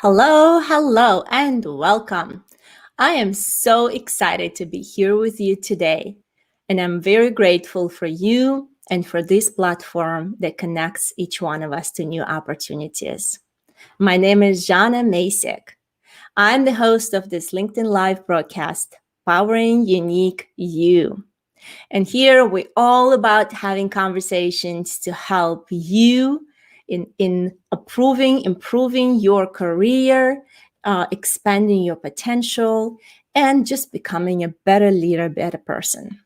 Hello, hello, and welcome. I am so excited to be here with you today, and I'm very grateful for you and for this platform that connects each one of us to new opportunities. My name is Jana Masik. I'm the host of this LinkedIn Live broadcast, Powering Unique You. And here we're all about having conversations to help you in improving your career, expanding your potential, and just becoming a better leader, better person.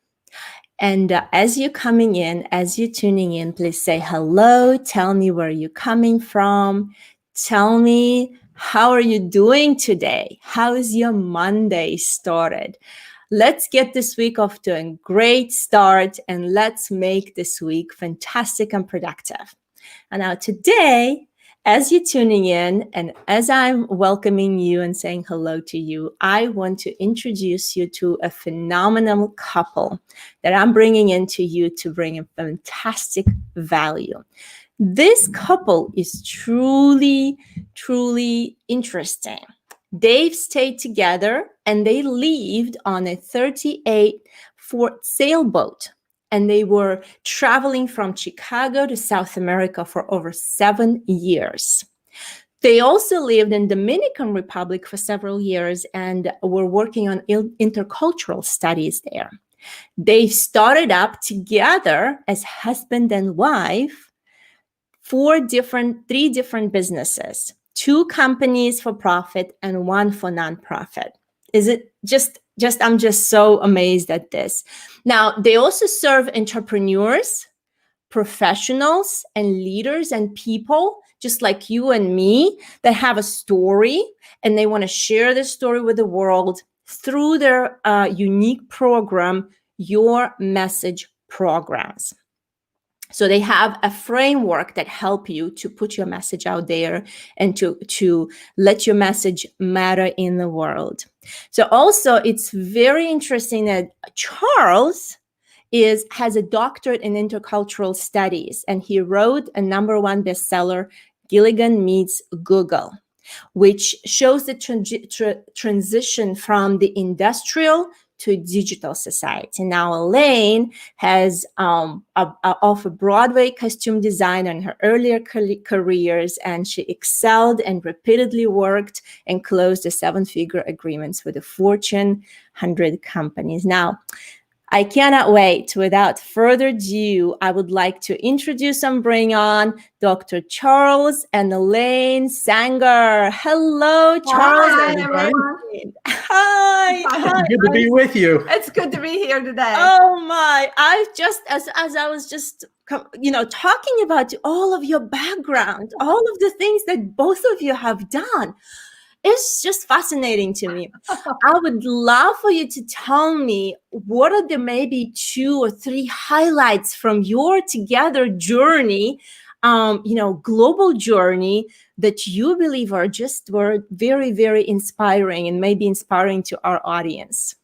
And as you're coming in, as you're tuning in, please say hello. Tell me where you're coming from. Tell me, how are you doing today? How is your Monday started? Let's get this week off to a great start, and let's make this week fantastic and productive. And now today, as you're tuning in and as I'm welcoming you and saying hello to you, I want to introduce you to a phenomenal couple that I'm bringing into you to bring a fantastic value. This couple is truly, truly interesting. They've stayed together and they lived on a 38-foot sailboat. And they were traveling from Chicago to South America for over 7 years. They also lived in Dominican Republic for several years and were working on intercultural studies there. They started up together as husband and wife three different businesses, 2 companies for profit and 1 for nonprofit. Is it I'm just so amazed at this. Now, they also serve entrepreneurs, professionals, and leaders and people just like you and me that have a story and they want to share this story with the world through their unique program, Your Message programs. So they have a framework that help you to put your message out there and to let your message matter in the world. So also it's very interesting that Charles has a doctorate in intercultural studies, and he wrote a #1 bestseller, Gilligan Meets Google, which shows the transition from the industrial to digital society. Now, Elaine has of a Broadway costume designer in her earlier careers, and she excelled and repeatedly worked and closed the 7-figure agreements with the Fortune 100 companies. Now, I cannot wait. Without further ado, I would like to introduce and bring on Dr. Charles and Elaine Sanger. Hello, Charles. Hi, everyone. Hi. Good to be with you. It's good to be here today. Oh my! I just as I was just talking about all of your background, all of the things that both of you have done. It's just fascinating to me. I would love for you to tell me what are the maybe 2 or 3 highlights from your together journey, global journey that you believe were very, very inspiring and maybe inspiring to our audience.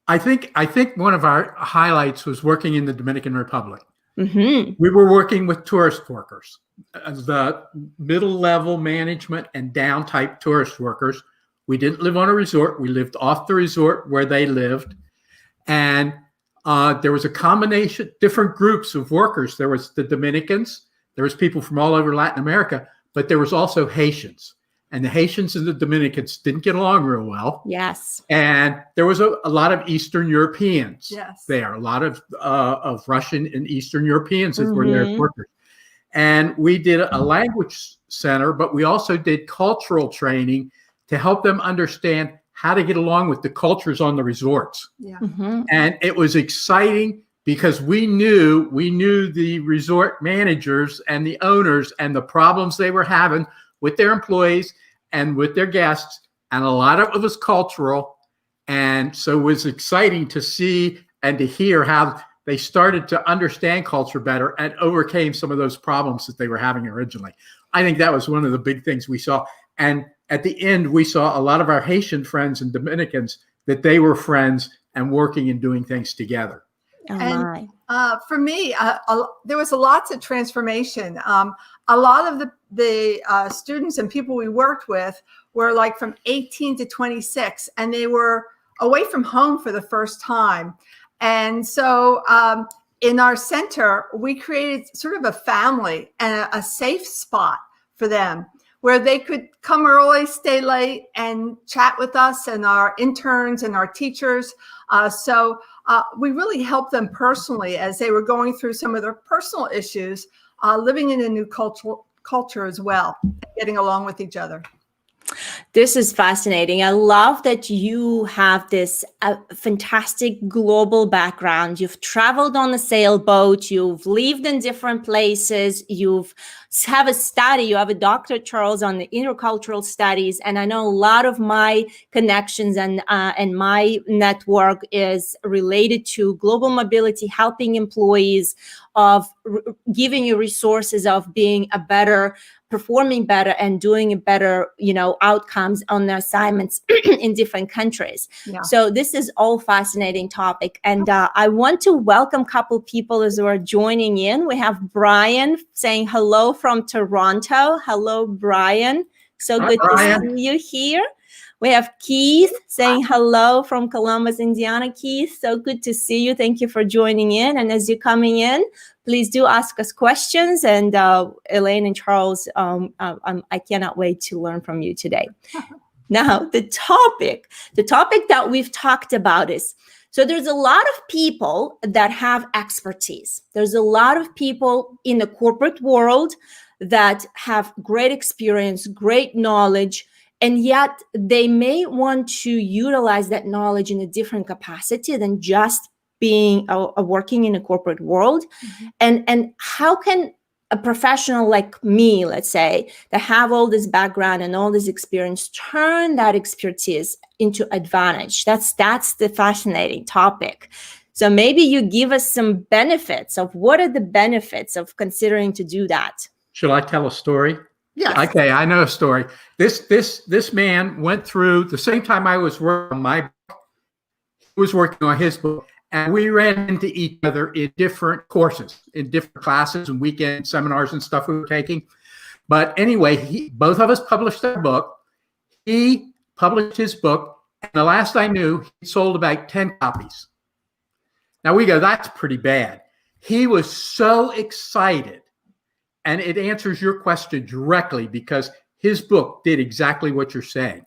I think one of our highlights was working in the Dominican Republic. Mm-hmm. We were working with tourist workers, the middle-level management and down type tourist workers. We didn't live on a resort. We lived off the resort where they lived. And there was a combination, different groups of workers. There was the Dominicans. There was people from all over Latin America, but there was also Haitians. And the Haitians and the Dominicans didn't get along real well. Yes. And there was a lot of Eastern Europeans there, a lot of Russian and Eastern Europeans that were there as workers. And we did a language center, but we also did cultural training to help them understand how to get along with the cultures on the resorts. Yeah. Mm-hmm. And it was exciting because we knew the resort managers and the owners and the problems they were having with their employees and with their guests, and a lot of it was cultural. And so it was exciting to see and to hear how they started to understand culture better and overcame some of those problems that they were having originally. I think that was one of the big things we saw. And at the end, we saw a lot of our Haitian friends and Dominicans that they were friends and working and doing things together. Oh And my. For me, there was lots of transformation. a lot of the students and people we worked with were like from 18 to 26, and they were away from home for the first time. And so in our center, we created sort of a family and a safe spot for them where they could come early, stay late, and chat with us and our interns and our teachers. So we really helped them personally as they were going through some of their personal issues, living in a new culture as well, getting along with each other. This is fascinating. I love that you have this fantastic global background. You've traveled on a sailboat. You've lived in different places. You have a doctor, Charles, on the intercultural studies. And I know a lot of my connections and my network is related to global mobility, helping employees, of giving you resources of being a better, performing better, and doing better, outcomes on their assignments in different countries. Yeah. So this is all fascinating topic. And I want to welcome a couple people as we're joining in. We have Brian saying hello from Toronto. Hello, Brian. So good to see you here. We have Keith saying hello from Columbus, Indiana. Keith, so good to see you. Thank you for joining in. And as you're coming in, please do ask us questions. And Elaine and Charles, I cannot wait to learn from you today. Now, the topic that we've talked about is, so there's a lot of people that have expertise. There's a lot of people in the corporate world that have great experience, great knowledge, and yet they may want to utilize that knowledge in a different capacity than just being working in a corporate world. Mm-hmm. And how can a professional like me, let's say, that have all this background and all this experience, turn that expertise into advantage? That's the fascinating topic. So maybe you give us some benefits of what are the benefits of considering to do that. Should I tell a story? Yes. Okay, I know a story. This man went through the same time I was working on my book. He was working on his book, and we ran into each other in different courses, in different classes and weekend seminars and stuff we were taking. But anyway, both of us published our book. He published his book, and the last I knew, he sold about 10 copies. Now we go, that's pretty bad. He was so excited. And it answers your question directly because his book did exactly what you're saying.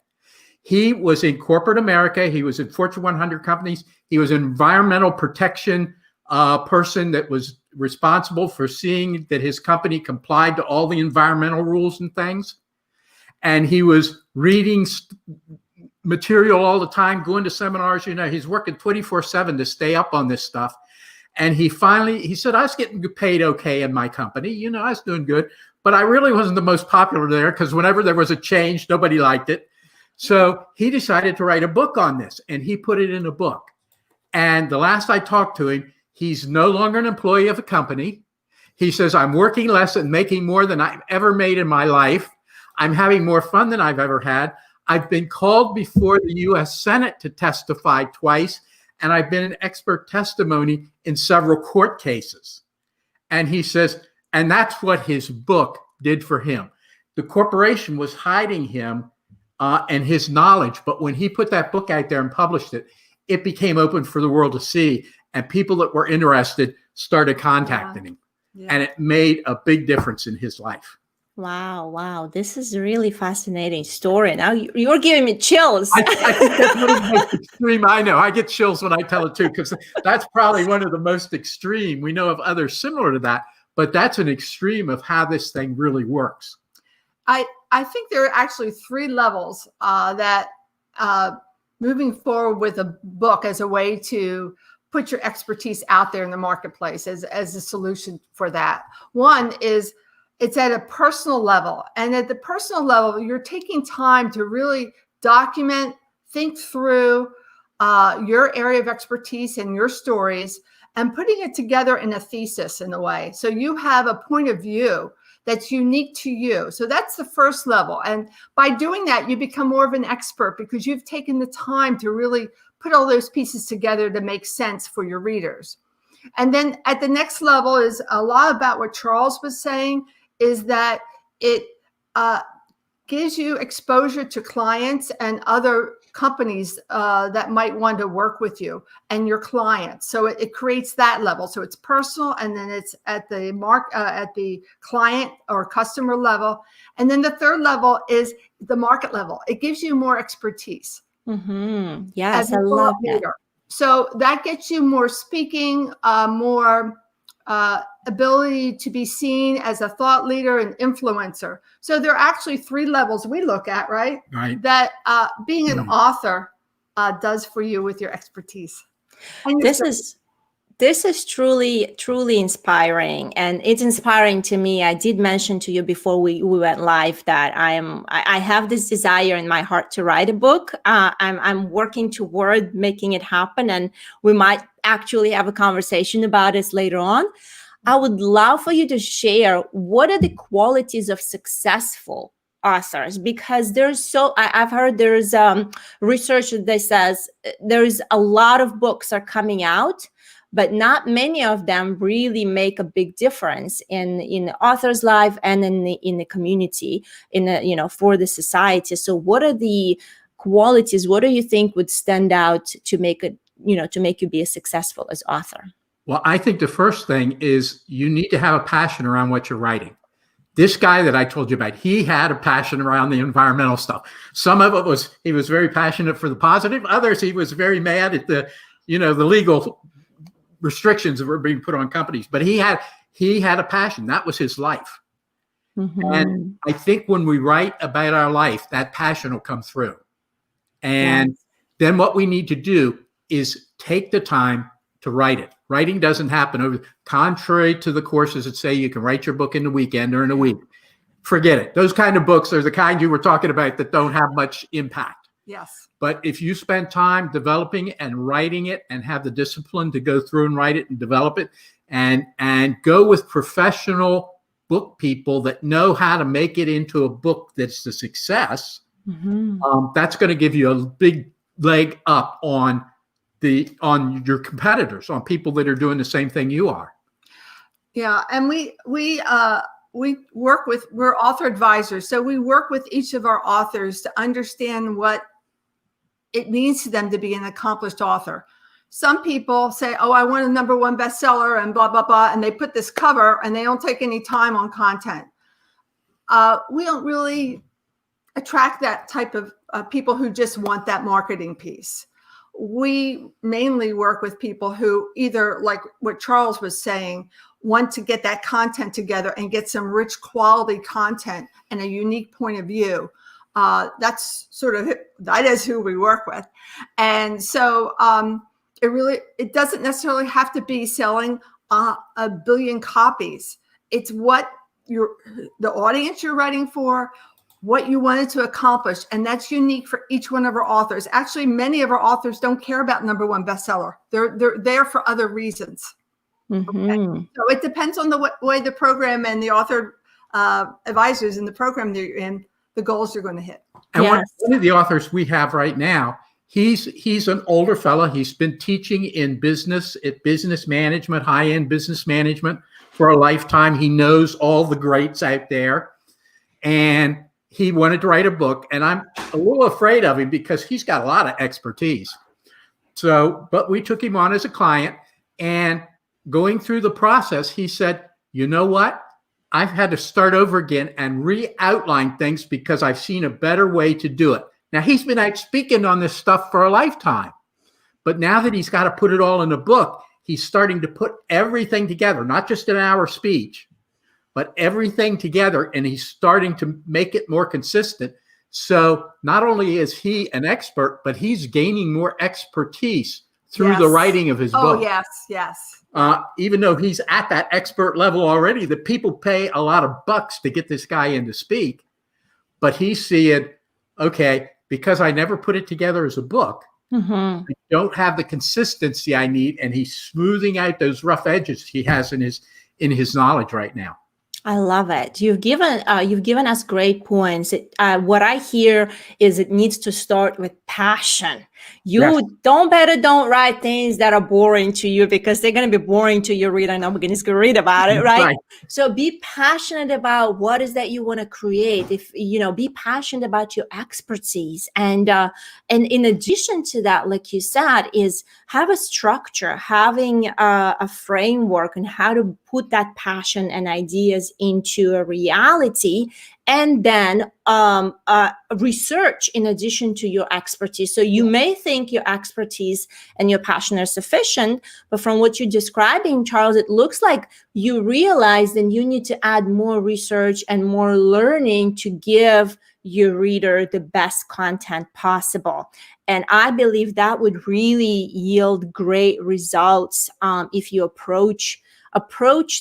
He was in corporate America. He was in Fortune 100 companies. He was an environmental protection person that was responsible for seeing that his company complied to all the environmental rules and things. And he was reading material all the time, going to seminars. He's working 24/7 to stay up on this stuff. And he said, I was getting paid okay in my company. I was doing good, but I really wasn't the most popular there because whenever there was a change, nobody liked it. So he decided to write a book on this, and he put it in a book. And the last I talked to him, he's no longer an employee of a company. He says, I'm working less and making more than I've ever made in my life. I'm having more fun than I've ever had. I've been called before the U.S. Senate to testify twice. And I've been an expert testimony in several court cases. And he says, and that's what his book did for him. The corporation was hiding him and his knowledge. But when he put that book out there and published it, it became open for the world to see. And people that were interested started contacting him. Yeah. And it made a big difference in his life. Wow. This is a really fascinating story. Now you're giving me chills. I think that's one of the most extreme. I know. I get chills when I tell it too, because that's probably one of the most extreme. We know of others similar to that, but that's an extreme of how this thing really works. I think there are actually 3 levels that moving forward with a book as a way to put your expertise out there in the marketplace as a solution for that. One is, it's at a personal level. And at the personal level, you're taking time to really document, think through your area of expertise and your stories and putting it together in a thesis in a way. So you have a point of view that's unique to you. So that's the first level. And by doing that, you become more of an expert because you've taken the time to really put all those pieces together to make sense for your readers. And then at the next level is a lot about what Charles was saying, is that it gives you exposure to clients and other companies that might want to work with you and your clients. So it creates that level. So it's personal, and then it's at the client or customer level. And then the third level is the market level. It gives you more expertise. Yes, I love that. So that gets you more speaking, more ability to be seen as a thought leader and influencer. So there are actually 3 levels we look at, right? Right. That being an author does for you with your expertise. This is truly inspiring, and it's inspiring to me. I did mention to you before we went live that I have this desire in my heart to write a book. I'm working toward making it happen, and we might actually have a conversation about this later on. I would love for you to share what are the qualities of successful authors, because I've heard there's research that says there's a lot of books are coming out, but not many of them really make a big difference in the author's life and in the community, for the society. So what are the qualities? What do you think would stand out to make you be as successful as author? Well, I think the first thing is you need to have a passion around what you're writing. This guy that I told you about, he had a passion around the environmental stuff. Some of it he was very passionate for the positive. Others, he was very mad at the legal restrictions that were being put on companies. But he had a passion. That was his life. And I think when we write about our life, that passion will come through. And then what we need to do is take the time to write it. Writing doesn't happen contrary to the courses that say you can write your book in the weekend or in a week. Forget it. Those kind of books are the kind you were talking about that don't have much impact. Yes. But if you spend time developing and writing it and have the discipline to go through and write it and develop it and go with professional book people that know how to make it into a book that's a success, that's going to give you a big leg up on your competitors, on people that are doing the same thing you are. Yeah, and we're author advisors, so we work with each of our authors to understand what it means to them to be an accomplished author. Some people say, "Oh, I want a #1 bestseller," and blah blah blah, and they put this cover and they don't take any time on content. We don't really attract that type of people who just want that marketing piece. We mainly work with people who either, like what Charles was saying, want to get that content together and get some rich quality content and a unique point of view. That is who we work with. And so it doesn't necessarily have to be selling a billion copies. It's what the audience you're writing for, what you wanted to accomplish. And that's unique for each one of our authors. Actually, many of our authors don't care about #1 bestseller. They're there for other reasons. Okay? So it depends on the way the program and the author advisors in the program that you're in, the goals you're going to hit. And one of the authors we have right now, he's an older fellow. He's been teaching in business management, high-end business management for a lifetime. He knows all the greats out there. And he wanted to write a book, and I'm a little afraid of him because he's got a lot of expertise. But we took him on as a client, and going through the process, he said, "You know what? I've had to start over again and re-outline things because I've seen a better way to do it." Now, he's been out speaking on this stuff for a lifetime, but now that he's got to put it all in a book, he's starting to put everything together, not just an hour speech, but everything together, and he's starting to make it more consistent. So not only is he an expert, but he's gaining more expertise through the writing of his book. Oh, yes. Even though he's at that expert level already, the people pay a lot of bucks to get this guy in to speak. But he's seeing, okay, because I never put it together as a book, I don't have the consistency I need, and he's smoothing out those rough edges he has in his knowledge right now. I love it. You've given us great points. What I hear is it needs to start with passion. You don't write things that are boring to you, because they're going to be boring to your reader. Nobody's going to read about it, right? So be passionate about what is that you want to create. If be passionate about your expertise, and in addition to that, like you said, is have a structure, having a framework on how to put that passion and ideas into a reality, and then research in addition to your expertise. So you may think your expertise and your passion are sufficient, but from what you're describing, Charles, it looks like you realize that you need to add more research and more learning to give your reader the best content possible. And I believe that would really yield great results if you approach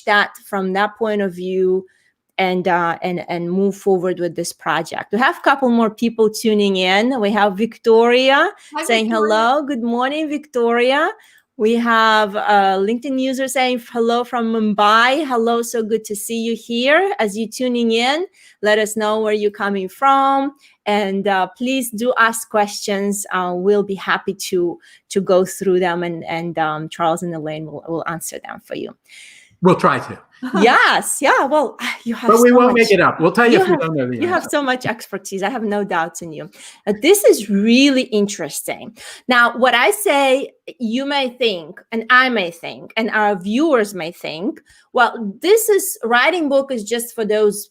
that from that point of view, and move forward with this project. We have a couple more people tuning in. We have Victoria saying hello. Good morning, Victoria. We have a LinkedIn user saying hello from Mumbai. Hello, so good to see you here. As you're tuning in, let us know where you're coming from. And please do ask questions. We'll be happy to go through them, and Charles and Elaine will answer them for you. We'll try to. Yes. Yeah. Well, you have. But we won't make it up. We'll tell you if we don't know the answer. You have so much expertise. I have no doubts in you. This is really interesting. Now, what I say, you may think, and I may think, and our viewers may think, well, writing book is just for those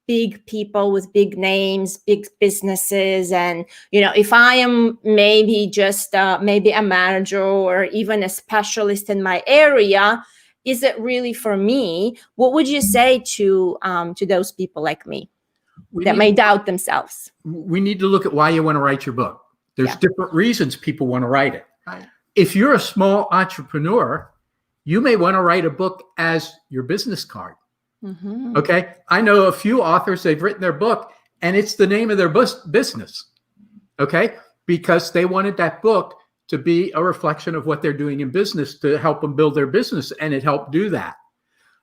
big people with big names, big businesses. And, if I am maybe just maybe a manager or even a specialist in my area, is it really for me? What would you say to those people like me that may doubt themselves? We need to look at why you want to write your book. There's different reasons people want to write it. Right. If you're a small entrepreneur, you may want to write a book as your business card. Mm-hmm. Okay. I know a few authors, they've written their book and it's the name of their business. Okay. Because they wanted that book to be a reflection of what they're doing in business to help them build their business, and it helped do that.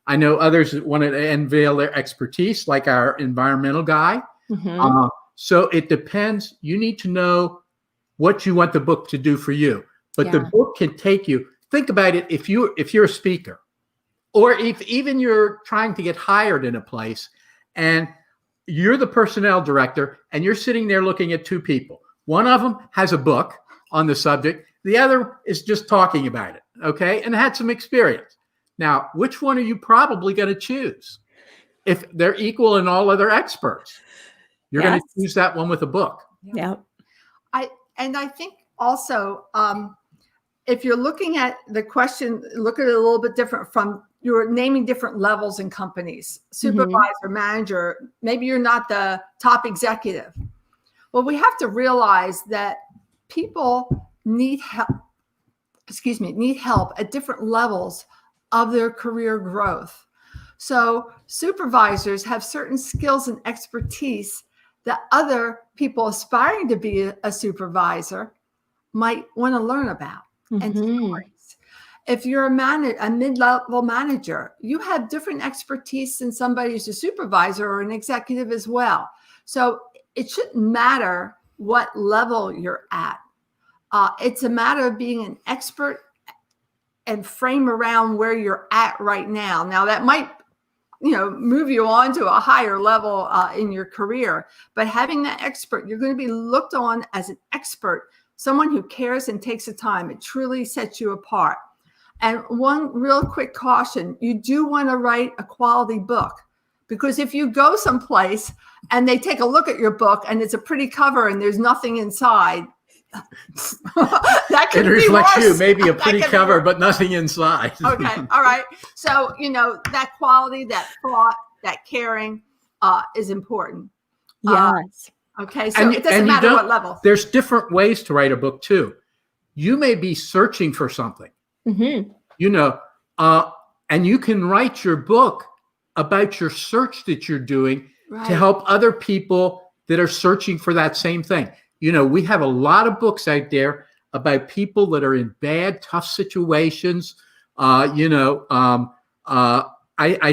I know others that wanted to unveil their expertise, like our environmental guy. Mm-hmm. So it depends. You need to know what you want the book to do for you. But the book can take you. Think about it. If you're a speaker, or if even you're trying to get hired in a place, and you're the personnel director, and you're sitting there looking at two people. One of them has a book on the subject. The other is just talking about it, okay? And had some experience. Now, which one are you probably going to choose? If they're equal in all other experts, you're going to choose that one with a book. Yeah. I think also, if you're looking at the question, look at it a little bit different from you're naming different levels in companies, supervisor, manager, maybe you're not the top executive. Well, we have to realize that people need help at different levels of their career growth. So supervisors have certain skills and expertise that other people aspiring to be a supervisor might want to learn about and stories. If you're a mid-level manager, you have different expertise than somebody who's a supervisor or an executive as well. So it shouldn't matter what level you're at. It's a matter of being an expert and frame around where you're at right now. Now that might, move you on to a higher level in your career, but having that expert, you're going to be looked on as an expert, someone who cares and takes the time. It truly sets you apart. And one real quick caution, you do want to write a quality book, because if you go someplace and they take a look at your book and it's a pretty cover and there's nothing inside, that could be reflects worse. You, maybe a pretty cover, but nothing inside. Okay. All right. So, that quality, that thought, that caring is important. Yes. Okay. So it doesn't matter what level. There's different ways to write a book too. You may be searching for something, and you can write your book about your search that you're doing to help other people that are searching for that same thing. We have a lot of books out there about people that are in bad, tough situations. I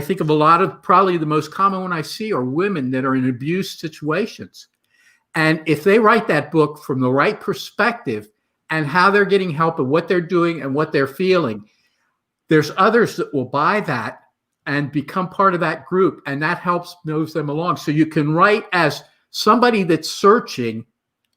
think of a lot of, probably the most common one I see are women that are in abuse situations. And if they write that book from the right perspective and how they're getting help and what they're doing and what they're feeling, there's others that will buy that and become part of that group, and that helps moves them along. So you can write as somebody that's searching,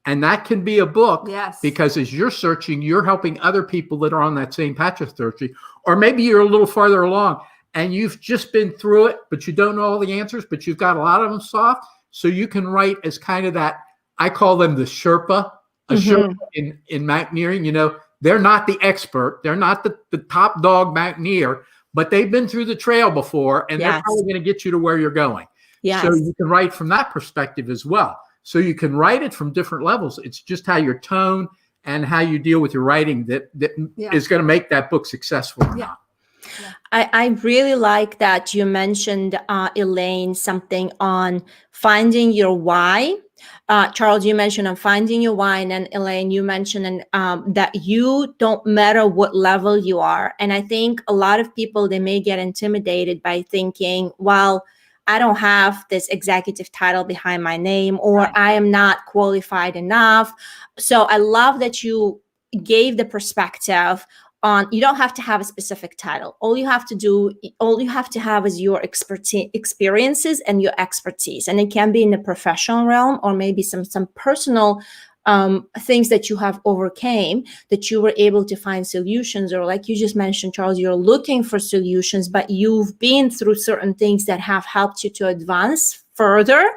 and that can be a book. Yes. Because as you're searching, you're helping other people that are on that same patch of searching, or maybe you're a little farther along and you've just been through it, but you don't know all the answers, but you've got a lot of them solved. So you can write as kind of that, I call them the Sherpa, Sherpa in mountaineering. You know, they're not the expert. They're not the top dog mountaineer, but they've been through the trail before, and they're probably going to get you to where you're going. Yes. So you can write from that perspective as well. So you can write it from different levels. It's just how your tone and how you deal with your writing that is going to make that book successful or not. Yeah. I really like that you mentioned, Elaine, something on finding your why. Charles, you mentioned on finding your why, and then Elaine, you mentioned that you don't matter what level you are. And I think a lot of people, they may get intimidated by thinking, well, I don't have this executive title behind my name, or I am not qualified enough. So I love that you gave the perspective on, you don't have to have a specific title. All you have to have is your experiences and your expertise. And it can be in the professional realm, or maybe some personal things that you have overcame, that you were able to find solutions, or like you just mentioned, Charles, you're looking for solutions, but you've been through certain things that have helped you to advance further.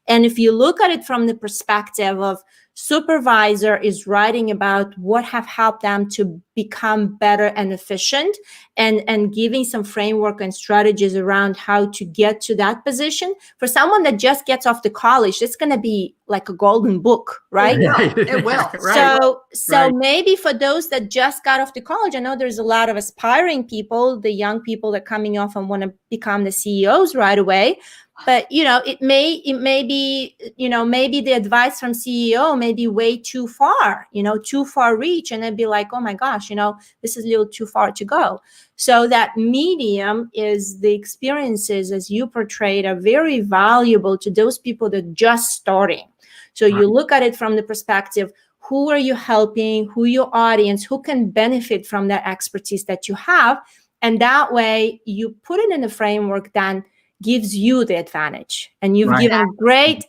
And if you look at it from the perspective of supervisor is writing about what have helped them to become better and efficient, and giving some framework and strategies around how to get to that position. For someone that just gets off the college, it's going to be like a golden book, right? It will. So maybe for those that just got off the college, I know there's a lot of aspiring people, the young people that are coming off and want to become the CEOs right away. But, you know, it may be, you know, maybe the advice from CEO may be way too far, you know, too far reach. And they'd be like, oh my gosh, you know, this is a little too far to go. So that medium is the experiences, as you portrayed, are very valuable to those people that are just starting. So you look at it from the perspective, who are you helping, who your audience, who can benefit from that expertise that you have. And that way you put it in a framework that gives you the advantage. And you've given great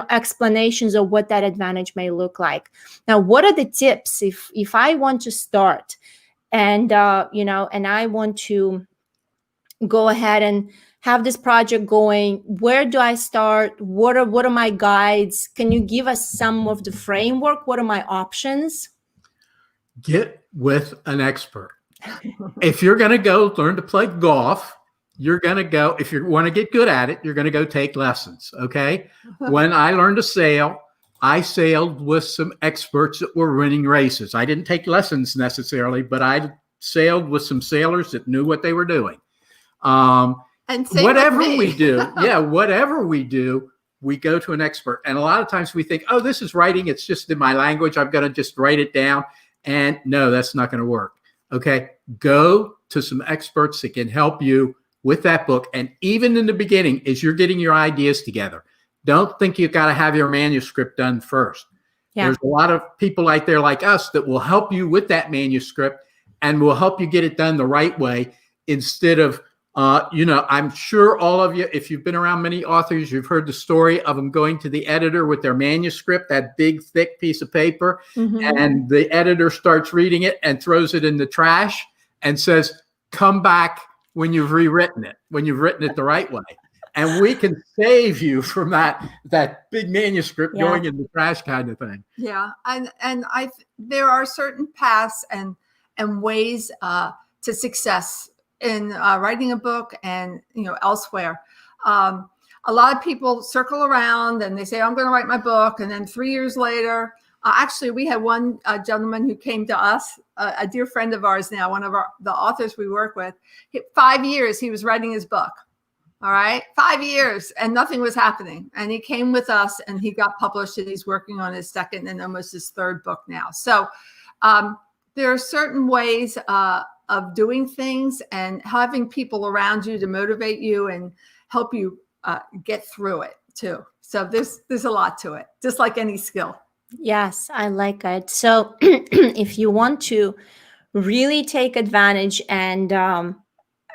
explanations of what that advantage may look like. Now, what are the tips if I want to start and and I want to go ahead and have this project going? Where do I start? What are my guides? Can you give us some of the framework? What are my options? Get with an expert. If you're going to go learn to play golf, you're going to go, if you want to get good at it, you're going to go take lessons. Okay. When I learned to sail, I sailed with some experts that were winning races. I didn't take lessons necessarily, but I sailed with some sailors that knew what they were doing. And whatever we do, whatever we do, we go to an expert. And a lot of times we think, oh, this is writing. It's just in my language. I'm going to just write it down. And no, that's not going to work. Okay. Go to some experts that can help you with that book. And even in the beginning, as you're getting your ideas together, don't think you've got to have your manuscript done first. There's a lot of people out there like us that will help you with that manuscript and will help you get it done the right way, instead of, I'm sure all of you, if you've been around many authors, you've heard the story of them going to the editor with their manuscript, that big, thick piece of paper, and the editor starts reading it and throws it in the trash and says, come back when you've rewritten it, when you've written it the right way. And we can save you from that big manuscript going in the trash kind of thing. Yeah. And there are certain paths and ways to success in writing a book and, elsewhere. A lot of people circle around and they say, I'm going to write my book. And then 3 years later, actually, we had one gentleman who came to us, a dear friend of ours now, one of the authors we work with. 5 years he was writing his book. All right, 5 years, and nothing was happening. And he came with us and he got published, and he's working on his second and almost his third book now. So there are certain ways of doing things and having people around you to motivate you and help you get through it too. So there's a lot to it, just like any skill. Yes, I like it. So if you want to really take advantage and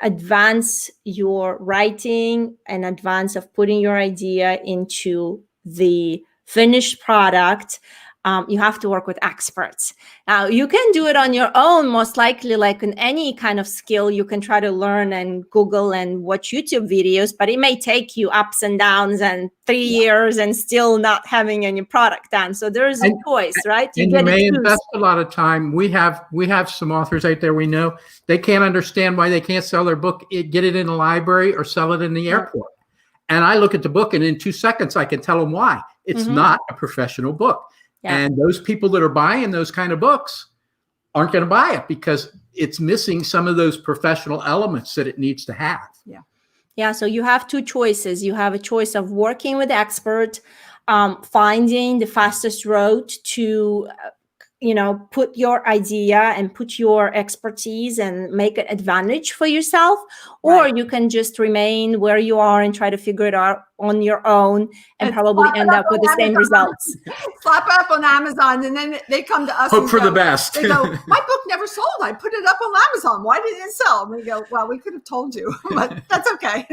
advance your writing and advance of putting your idea into the finished product, you have to work with experts. Now, you can do it on your own, most likely, like in any kind of skill. You can try to learn and Google and watch YouTube videos, but it may take you ups and downs and 3 years and still not having any product done. So there is a And, choice, right? You and you get to may choose. invest a lot of time. We have some authors out there we know, they can't understand why they can't sell their book, get it in a library or sell it in the airport. And I look at the book and in 2 seconds, I can tell them why. It's not a professional book. Yeah. And those people that are buying those kind of books aren't going to buy it because it's missing some of those professional elements that it needs to have. Yeah, so you have two choices. You have a choice of working with expert, finding the fastest route to, put your idea and put your expertise and make an advantage for yourself, or you can just remain where you are and try to figure it out on your own and probably end up with the same results. Slap it up on Amazon, and then they come to us. Hope for the best. They go, my book never sold. I put it up on Amazon. Why didn't it sell? And we go, well, we could have told you, but that's okay.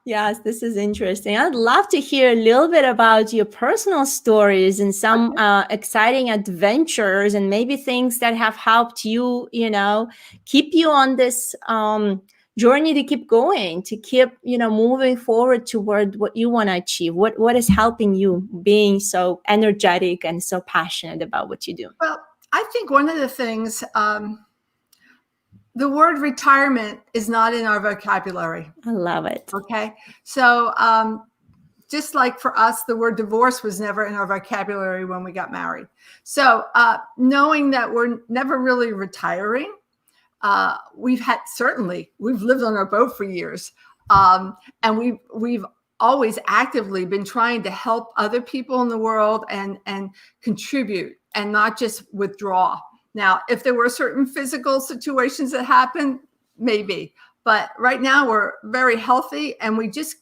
Yes, this is interesting. I'd love to hear a little bit about your personal stories and some exciting adventures and maybe things that have helped you, keep you on this journey to keep going, to keep, moving forward toward what you want to achieve. What is helping you being so energetic and so passionate about what you do? Well, I think one of the things, the word retirement is not in our vocabulary. I love it. Okay. So just like for us, the word divorce was never in our vocabulary when we got married. So knowing that we're never really retiring, we've lived on our boat for years. And we've always actively been trying to help other people in the world and contribute and not just withdraw. Now, if there were certain physical situations that happen, maybe, but right now we're very healthy and we just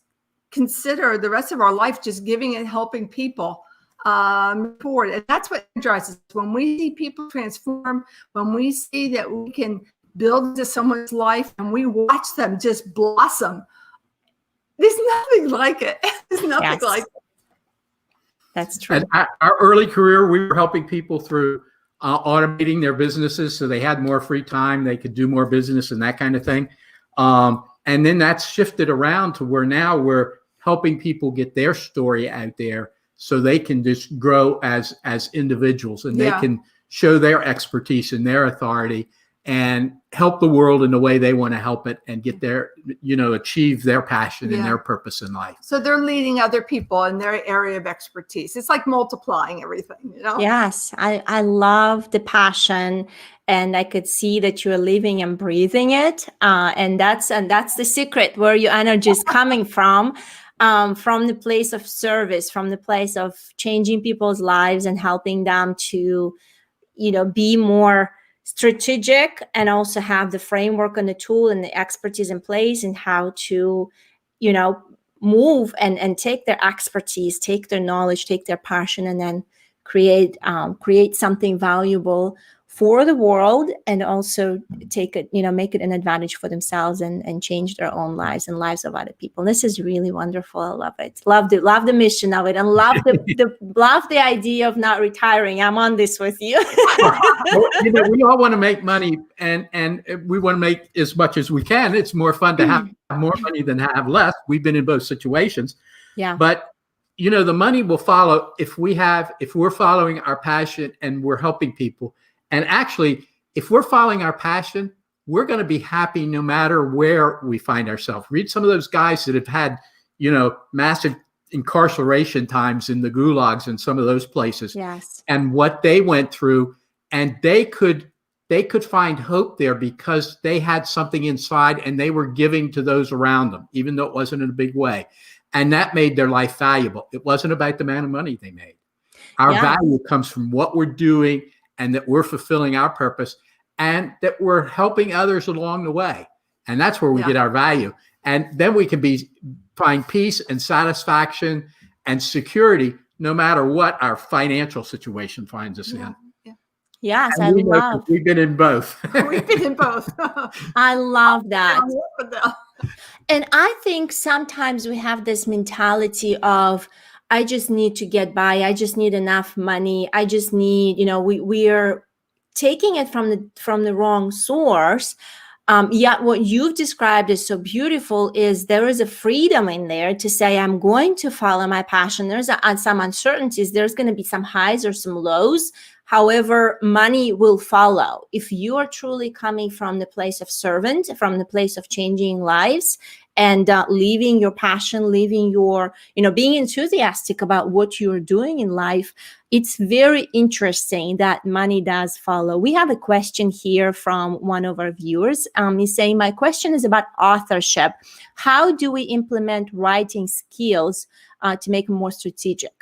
consider the rest of our life just giving and helping people forward. And that's what drives us. When we see people transform, when we see that we can build into someone's life and we watch them just blossom, there's nothing like it. There's nothing like it. That's true. And our early career, we were helping people through automating their businesses so they had more free time, they could do more business and that kind of thing. And then that's shifted around to where now we're helping people get their story out there so they can just grow as individuals and they can show their expertise and their authority and help the world in the way they want to help it and get their, achieve their passion and their purpose in life. So they're leading other people in their area of expertise. It's like multiplying everything, Yes, I love the passion, and I could see that you're living and breathing it. And that's the secret where your energy is coming from the place of service, from the place of changing people's lives and helping them to, be more strategic and also have the framework and the tool and the expertise in place and how to, move and take their expertise, take their knowledge, take their passion, and then create something valuable for the world, and also take it, make it an advantage for themselves and change their own lives and lives of other people. This is really wonderful. I love it. Love the mission of it, and love the idea of not retiring. I'm on this with you. Well, we all want to make money, and we want to make as much as we can. It's more fun to have more money than have less. We've been in both situations. Yeah. But the money will follow if we're following our passion and we're helping people. And actually, if we're following our passion, we're going to be happy no matter where we find ourselves. Read some of those guys that have had, massive incarceration times in the gulags and some of those places. Yes. And what they went through, and they could find hope there because they had something inside and they were giving to those around them, even though it wasn't in a big way. And that made their life valuable. It wasn't about the amount of money they made. Our value comes from what we're doing, and that we're fulfilling our purpose, and that we're helping others along the way. And that's where we get our value. And then we can find peace and satisfaction and security no matter what our financial situation finds us in. Yes, And I we know 'cause love. we've been in both. We've been in both. I love that. I'm with them. And I think sometimes we have this mentality of, I just need to get by. I just need enough money. I just need, we are taking it from the wrong source. Yet what you've described is so beautiful is there is a freedom in there to say, I'm going to follow my passion. There's some uncertainties. There's going to be some highs or some lows. However, money will follow. If you are truly coming from the place of servant, from the place of changing lives, and leaving your passion, leaving your, being enthusiastic about what you're doing in life, it's very interesting that money does follow. We have a question here from one of our viewers. He's saying, my question is about authorship. How do we implement writing skills to make them more strategic?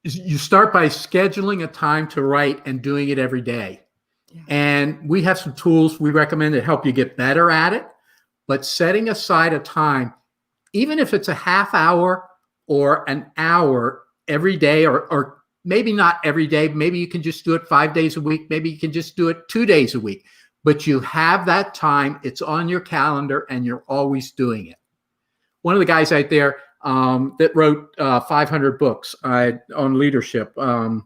You start by scheduling a time to write and doing it every day. Yeah. And we have some tools we recommend that help you get better at it. But setting aside a time, even if it's a half hour or an hour every day, or maybe not every day, maybe you can just do it 5 days a week. Maybe you can just do it 2 days a week. But you have that time, it's on your calendar, and you're always doing it. One of the guys out there that wrote 500 books on leadership. John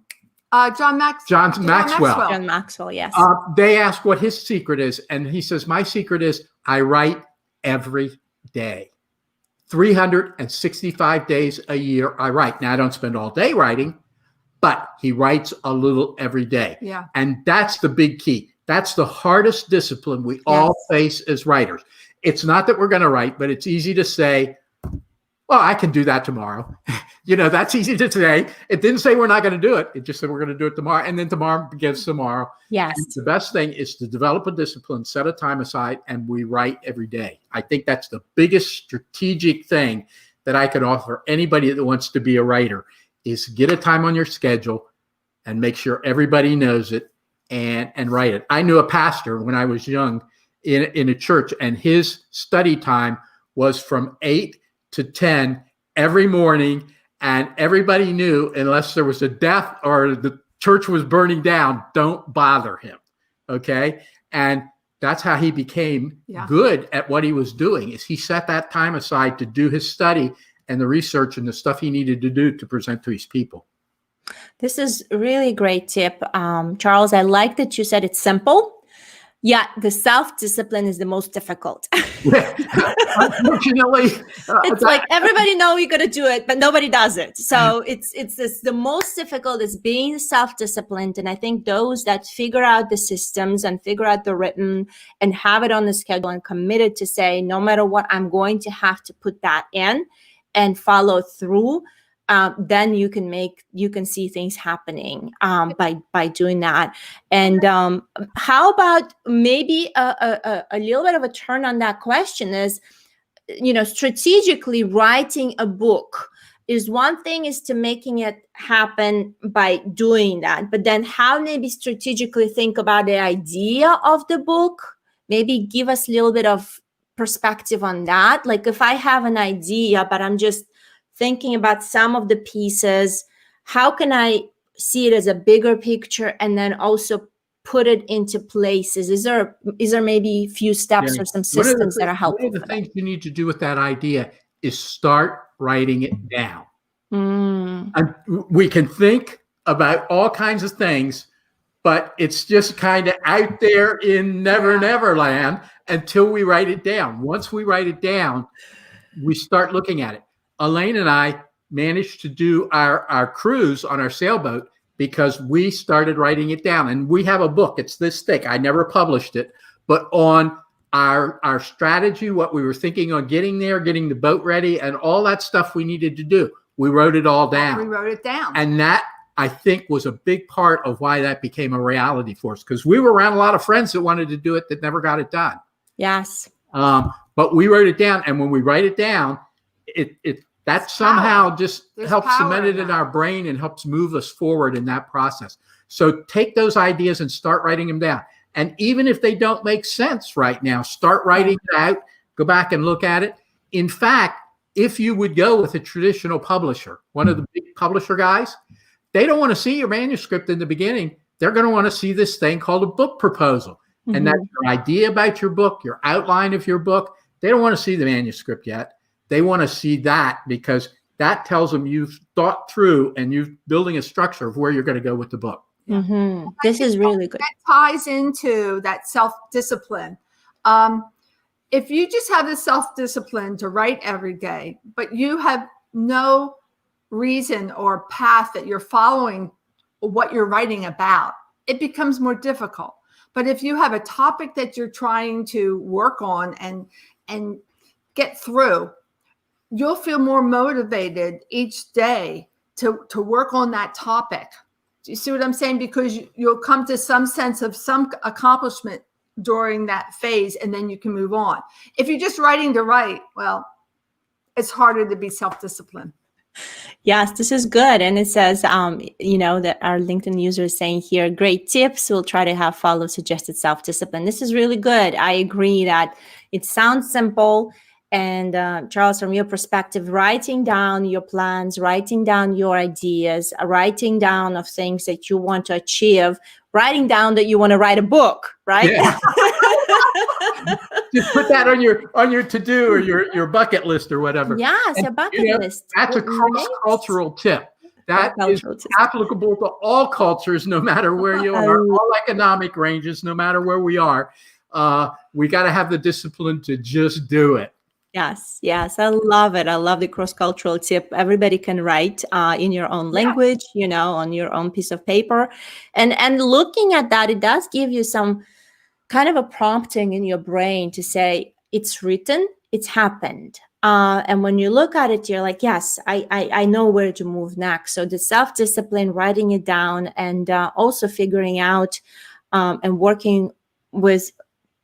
Maxwell. John Maxwell, yes. They asked what his secret is, and he says, my secret is I write every day. 365 days a year I write. Now, I don't spend all day writing, but he writes a little every day. Yeah. And that's the big key. That's the hardest discipline we all face as writers. It's not that we're going to write, but it's easy to say, well, I can do that tomorrow. That's easy to say. It didn't say we're not going to do it. It just said we're going to do it tomorrow. And then tomorrow begins tomorrow. Yes. And the best thing is to develop a discipline, set a time aside, and we write every day. I think that's the biggest strategic thing that I could offer anybody that wants to be a writer is get a time on your schedule and make sure everybody knows it and write it. I knew a pastor when I was young in a church, and his study time was from 8 to 10 every morning, and everybody knew unless there was a death or the church was burning down, don't bother him. Okay. And that's how he became good at what he was doing, is he set that time aside to do his study and the research and the stuff he needed to do to present to his people. This is a really great tip. Charles, I like that you said it's simple. Yeah, the self-discipline is the most difficult. Unfortunately, it's like everybody know you're gonna do it, but nobody does it. So it's the most difficult is being self-disciplined. And I think those that figure out the systems and figure out the rhythm and have it on the schedule and committed to say, no matter what, I'm going to have to put that in and follow through. Then you can see things happening by doing that. And how about maybe a little bit of a turn on that question is, strategically writing a book is one thing, is to making it happen by doing that. But then how maybe strategically think about the idea of the book, maybe give us a little bit of perspective on that. Like if I have an idea, but I'm just thinking about some of the pieces, how can I see it as a bigger picture and then also put it into places? Is there maybe a few steps or some systems that are helpful? One of the things you need to do with that idea is start writing it down. And we can think about all kinds of things, but it's just kind of out there in never land until we write it down. Once we write it down, we start looking at it. Elaine and I managed to do our cruise on our sailboat because we started writing it down. And we have a book. It's this thick. I never published it. But on our strategy, what we were thinking on getting there, getting the boat ready, and all that stuff we needed to do, we wrote it all down. We wrote it down. And that, I think, was a big part of why that became a reality for us, because we were around a lot of friends that wanted to do it that never got it done. Yes. But we wrote it down. And when we write it down, that somehow just helps cement it in our brain and helps move us forward in that process. So take those ideas and start writing them down. And even if they don't make sense right now, start writing it out, go back and look at it. In fact, if you would go with a traditional publisher, one of the big publisher guys, they don't want to see your manuscript in the beginning. They're going to want to see this thing called a book proposal. Mm-hmm. And that's your idea about your book, your outline of your book. They don't want to see the manuscript yet. They want to see that, because that tells them you've thought through and you're building a structure of where you're going to go with the book. Mm-hmm. This is really good. That ties into that self-discipline. If you just have the self-discipline to write every day, but you have no reason or path that you're following what you're writing about, it becomes more difficult. But if you have a topic that you're trying to work on and get through, you'll feel more motivated each day to work on that topic. Do you see what I'm saying? Because you'll come to some sense of some accomplishment during that phase, and then you can move on. If you're just writing to write, well, it's harder to be self-disciplined. Yes, this is good. And it says, that our LinkedIn user is saying here, great tips. We'll try to have follow suggested self-discipline. This is really good. I agree that it sounds simple. And Charles, from your perspective, writing down your plans, writing down your ideas, writing down of things that you want to achieve, writing down that you want to write a book, right? Yeah. Just put that on your to-do or your bucket list or whatever. Yes, a bucket list. That's a cross-cultural tip. That is applicable to all cultures, no matter where you are, all economic ranges, no matter where we are. We got to have the discipline to just do it. Yes, I love it. I love the cross-cultural tip. Everybody can write in your own language, on your own piece of paper. And looking at that, it does give you some kind of a prompting in your brain to say, it's written, it's happened. And when you look at it, you're like, yes, I know where to move next. So the self-discipline, writing it down, and also figuring out and working with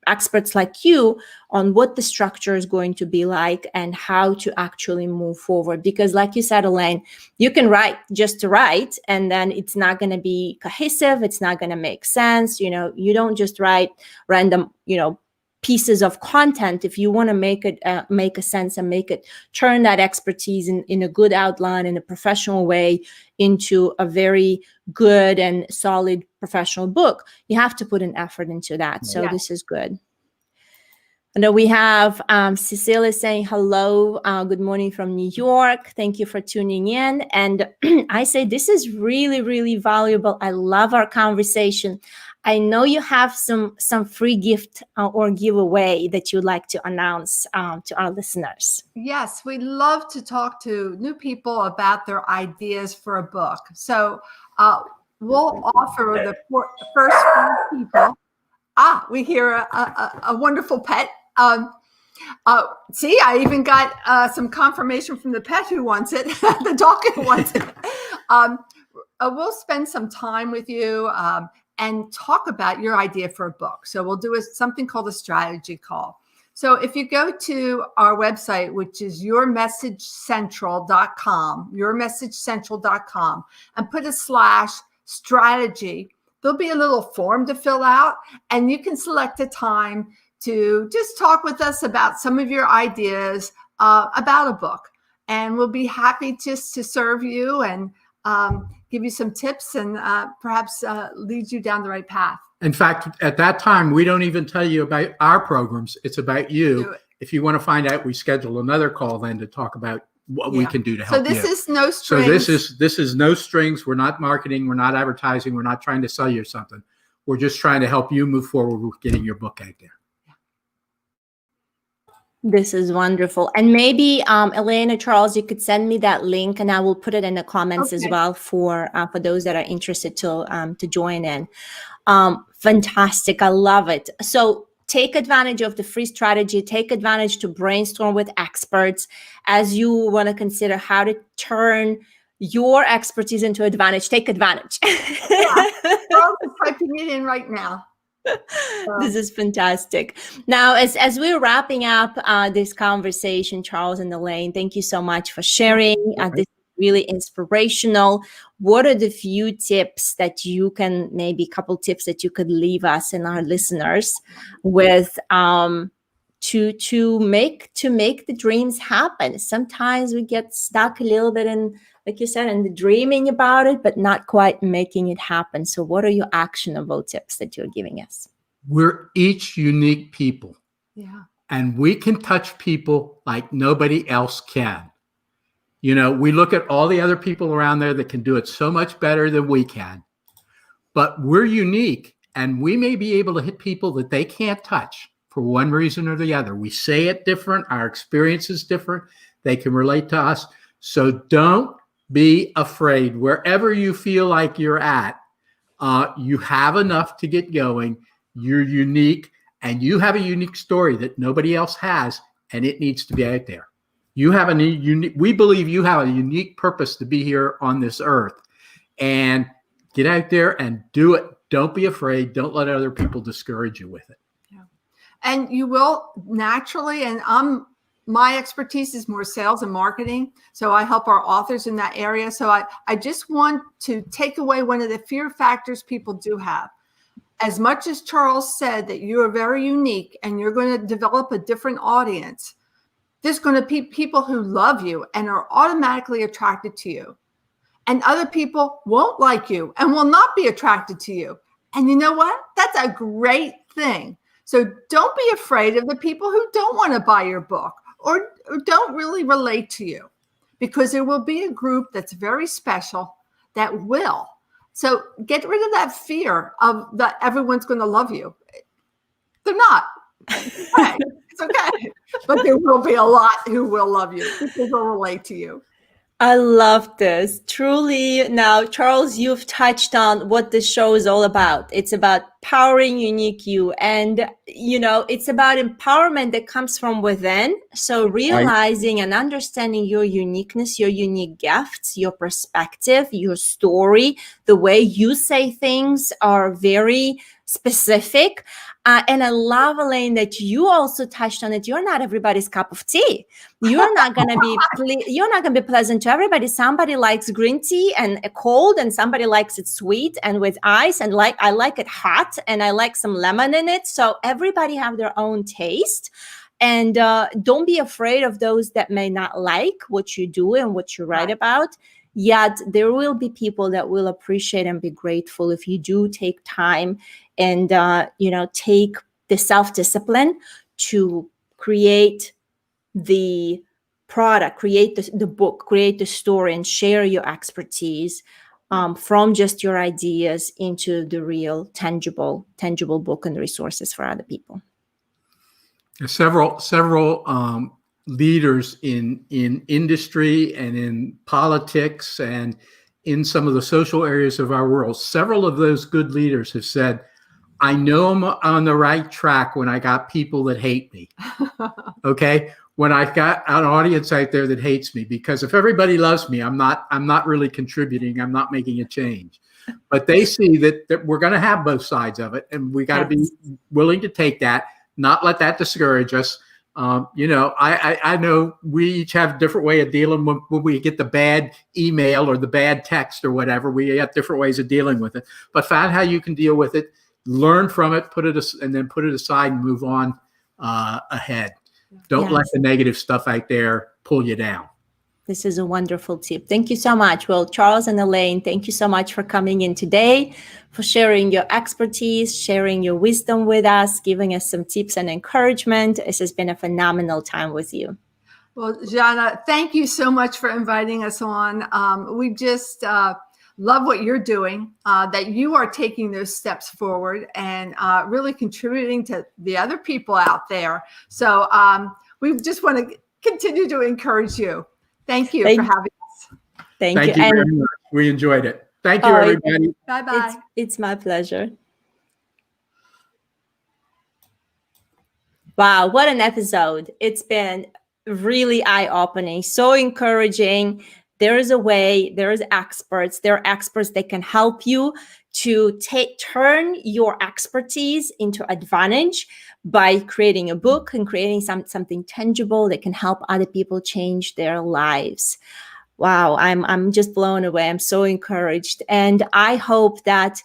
experts like you on what the structure is going to be like and how to actually move forward. Because like you said, Elaine, you can write just to write, and then it's not going to be cohesive. It's not going to make sense. You don't just write random, pieces of content. If you want to make it make a sense and turn that expertise in a good outline, in a professional way, into a very good and solid professional book, you have to put an effort into that. So This is good. And then we have Cecilia saying hello, good morning from New York. Thank you for tuning in. And I say this is really, really valuable. I love our conversation. I know you have some free gift or giveaway that you'd like to announce to our listeners. Yes, we love to talk to new people about their ideas for a book. So we'll offer the first 4 people. We hear a wonderful pet. See, I even got some confirmation from the pet who wants it, the dog who wants it. We'll spend some time with you and talk about your idea for a book. So we'll do something called a strategy call. So if you go to our website, which is yourmessagecentral.com, and put a /strategy, there'll be a little form to fill out, and you can select a time to just talk with us about some of your ideas about a book. And we'll be happy just to serve you and give you some tips and perhaps lead you down the right path. In fact, at that time, we don't even tell you about our programs. It's about you. If you want to find out, we schedule another call then to talk about what we can do to help you. So this is no strings. So this is no strings. We're not marketing. We're not advertising. We're not trying to sell you something. We're just trying to help you move forward with getting your book out there. This is wonderful. And maybe Elaine or Charles, you could send me that link, and I will put it in the comments as well for those that are interested to join in. Fantastic. I love it. So take advantage of the free strategy. Take advantage to brainstorm with experts as you want to consider how to turn your expertise into advantage. Take advantage. Charles is typing it in right now. This is fantastic. Now, as we're wrapping up this conversation, Charles and Elaine, thank you so much for sharing. This is really inspirational. What are the few tips that you can, maybe a couple tips that you could leave us and our listeners with to make the dreams happen. Sometimes we get stuck a little bit in, like you said, in the dreaming about it, but not quite making it happen. So what are your actionable tips that you're giving us? We're each unique people. Yeah. And we can touch people like nobody else can. You know, we look at all the other people around there that can do it so much better than we can. But we're unique, and we may be able to hit people that they can't touch for one reason or the other. We say it different. Our experience is different. They can relate to us. So don't be afraid. Wherever you feel like you're at, you have enough to get going. You're unique, and you have a unique story that nobody else has, and it needs to be out there. You have a unique, we believe you have a unique purpose to be here on this earth, and get out there and do it. Don't be afraid. Don't let other people discourage you with it. Yeah. And you will naturally, and my expertise is more sales and marketing. So I help our authors in that area. So I just want to take away one of the fear factors people do have. As much as Charles said that you are very unique and you're going to develop a different audience, there's going to be people who love you and are automatically attracted to you. And other people won't like you and will not be attracted to you. And you know what? That's a great thing. So don't be afraid of the people who don't want to buy your book or don't really relate to you, because there will be a group that's very special that will. So get rid of that fear of that everyone's going to love you. They're not. Okay. It's okay. But there will be a lot who will love you because they'll relate to you. I love this. Truly. Now, Charles, you've touched on what this show is all about. It's about powering unique you. And, you know, it's about empowerment that comes from within. So realizing and understanding your uniqueness, your unique gifts, your perspective, your story, the way you say things are very specific. And I love, Elaine, that you also touched on it. You're not everybody's cup of tea. You're not going to be pleasant to everybody. Somebody likes green tea and cold, and somebody likes it sweet and with ice, and I like it hot, and I like some lemon in it. So everybody have their own taste. And don't be afraid of those that may not like what you do and what you write about. Yet there will be people that will appreciate and be grateful if you do take time and, take the self-discipline to create the product, create the book, create the story, and share your expertise from just your ideas into the real, tangible book and resources for other people. Several leaders in industry and in politics and in some of the social areas of our world, several of those good leaders have said, I know I'm on the right track when I got people that hate me. Okay. When I've got an audience out there that hates me, because if everybody loves me, I'm not really contributing. I'm not making a change. But they see that we're going to have both sides of it, and we got to be willing to take that, not let that discourage us. I know we each have a different way of dealing when we get the bad email or the bad text or whatever. We have different ways of dealing with it, but find how you can deal with it, learn from it, put it aside and move on ahead. Don't let the negative stuff out there pull you down. This is a wonderful tip. Thank you so much. Well, Charles and Elaine, thank you so much for coming in today, for sharing your expertise, sharing your wisdom with us, giving us some tips and encouragement. This has been a phenomenal time with you. Well, Jana, thank you so much for inviting us on. We just love what you're doing, that you are taking those steps forward and really contributing to the other people out there. So we just want to continue to encourage you. Thank you for having us. Thank you very much. We enjoyed it. Thank you, everybody. Bye-bye. It's my pleasure. Wow, what an episode. It's been really eye-opening, so encouraging. There is a way, there are experts that can help you to turn your expertise into advantage by creating a book and creating something tangible that can help other people change their lives. Wow, I'm just blown away. I'm so encouraged. And I hope that,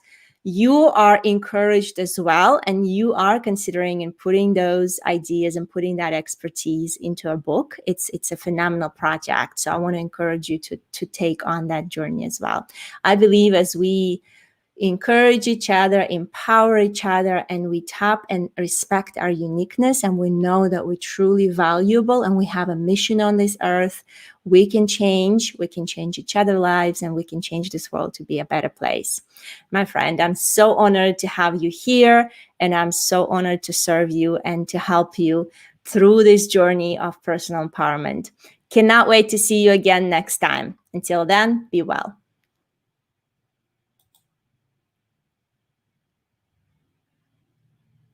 you are encouraged as well, and you are considering and putting those ideas and putting that expertise into a book, it's a phenomenal project. So I want to encourage you to take on that journey as well. I believe as we encourage each other, empower each other, and we tap and respect our uniqueness, and we know that we're truly valuable and we have a mission on this earth, we can change each other's lives, and we can change this world to be a better place. My friend, I'm so honored to have you here, and I'm so honored to serve you and to help you through this journey of personal empowerment. Cannot wait to see you again next time. Until then, be well.